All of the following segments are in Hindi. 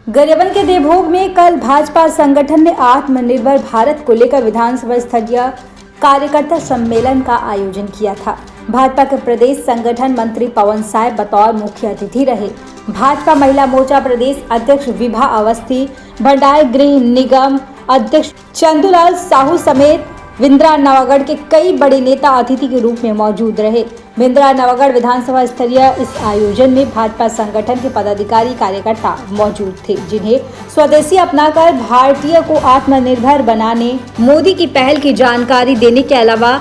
गरियाबंद के देवभोग में कल भाजपा संगठन ने आत्मनिर्भर भारत को लेकर विधानसभा स्तरीय कार्यकर्ता सम्मेलन का आयोजन किया था। भाजपा के प्रदेश संगठन मंत्री पवन साय बतौर मुख्य अतिथि रहे। भाजपा महिला मोर्चा प्रदेश अध्यक्ष विभा अवस्थी, भंडार गृह निगम अध्यक्ष चंदूलाल साहू समेत विंद्रा नवागढ़ के कई बड़े नेता अतिथि के रूप में मौजूद रहे। विंद्रा नवागढ़ विधानसभा स्तरीय इस आयोजन में भाजपा संगठन के पदाधिकारी कार्यकर्ता मौजूद थे, जिन्हें स्वदेशी अपनाकर भारतीय को आत्मनिर्भर बनाने मोदी की पहल की जानकारी देने के अलावा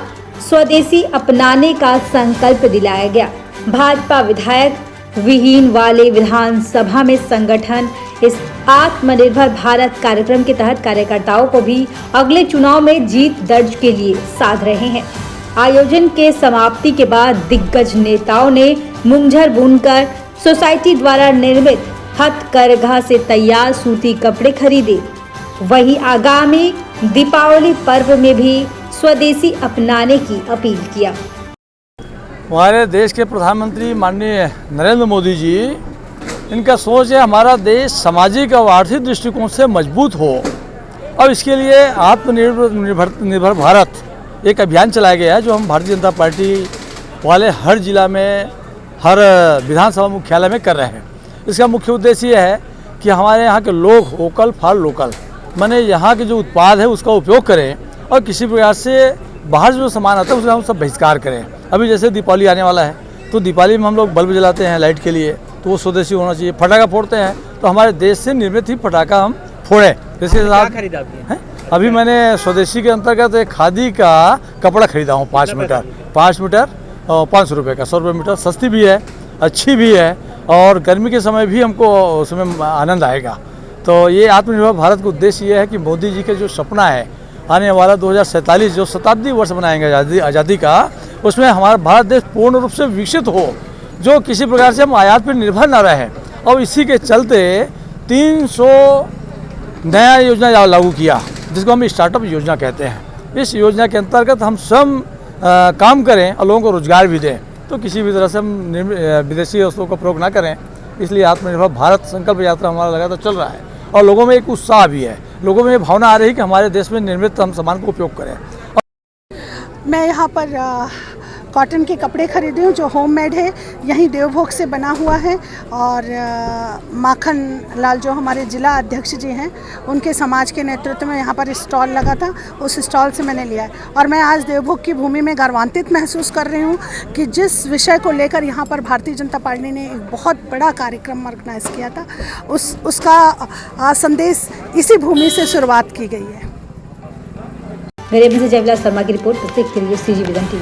स्वदेशी अपनाने का संकल्प दिलाया गया। भाजपा विधायक विहीन वाले विधानसभा में संगठन इस आत्मनिर्भर भारत कार्यक्रम के तहत कार्यकर्ताओं को भी अगले चुनाव में जीत दर्ज के लिए साध रहे हैं। आयोजन के समाप्ति के बाद दिग्गज नेताओं ने मुंगझर बुनकर सोसाइटी द्वारा निर्मित हथकरघा से तैयार सूती कपड़े खरीदे। वहीं आगामी दीपावली पर्व में भी स्वदेशी अपनाने की अपील किया। हमारे देश के प्रधानमंत्री माननीय नरेंद्र मोदी जी, इनका सोच है हमारा देश सामाजिक और आर्थिक दृष्टिकोण से मजबूत हो, और इसके लिए आत्मनिर्भर भारत एक अभियान चलाया गया है, जो हम भारतीय जनता पार्टी वाले हर जिला में, हर विधानसभा मुख्यालय में कर रहे हैं। इसका मुख्य उद्देश्य ये है कि हमारे यहाँ के लोग वोकल फॉर लोकल, माने यहाँ के जो उत्पाद है उसका उपयोग करें, और किसी प्रकार से बाहर जो सामान आता है उसका हम सब बहिष्कार करें। अभी जैसे दीपावली आने वाला है, तो दीपावली में हम लोग बल्ब जलाते हैं लाइट के लिए, तो वो स्वदेशी होना चाहिए। पटाखा फोड़ते हैं तो हमारे देश से निर्मित ही पटाखा हम फोड़ें। जैसे खरीदा है, अभी मैंने स्वदेशी के अंतर्गत एक खादी का कपड़ा खरीदा हूँ 5 मीटर 500 रुपये का, 100 रुपये मीटर। सस्ती भी है, अच्छी भी है, और गर्मी के समय भी हमको उसमें आनंद आएगा। तो ये आत्मनिर्भर भारत का उद्देश्य ये है कि मोदी जी का जो सपना है आने वाला 2047 जो शताब्दी वर्ष बनाएंगे आज़ादी का, उसमें हमारा भारत देश पूर्ण रूप से विकसित हो, जो किसी प्रकार से हम आयात पर निर्भर न रहें। और इसी के चलते 300 नया योजना लागू किया, जिसको हम स्टार्टअप योजना कहते हैं। इस योजना के अंतर्गत हम स्वयं काम करें और लोगों को रोजगार भी दें, तो किसी भी तरह से हम विदेशी वस्तुओं का प्रयोग ना करें। इसलिए आत्मनिर्भर भारत संकल्प यात्रा हमारा लगातार चल रहा है, और लोगों में एक उत्साह भी है। लोगों में ये भावना आ रही है कि हमारे देश में निर्मित हम सामान का उपयोग करें। मैं यहाँ पर कॉटन के कपड़े खरीदे हूँ जो होममेड है, यहीं देवभोग से बना हुआ है। और माखन लाल जो हमारे जिला अध्यक्ष जी हैं, उनके समाज के नेतृत्व में यहाँ पर स्टॉल लगा था, उस स्टॉल से मैंने लिया है। और मैं आज देवभोग की भूमि में गर्वान्वित महसूस कर रही हूँ कि जिस विषय को लेकर यहाँ पर भारतीय जनता पार्टी ने एक बहुत बड़ा कार्यक्रम ऑर्गेनाइज किया था, उसका संदेश इसी भूमि से शुरुआत की गई है। गरियाबंद से जयविलास शर्मा की रिपोर्ट, प्रत्येक के लिए CG विजन TV।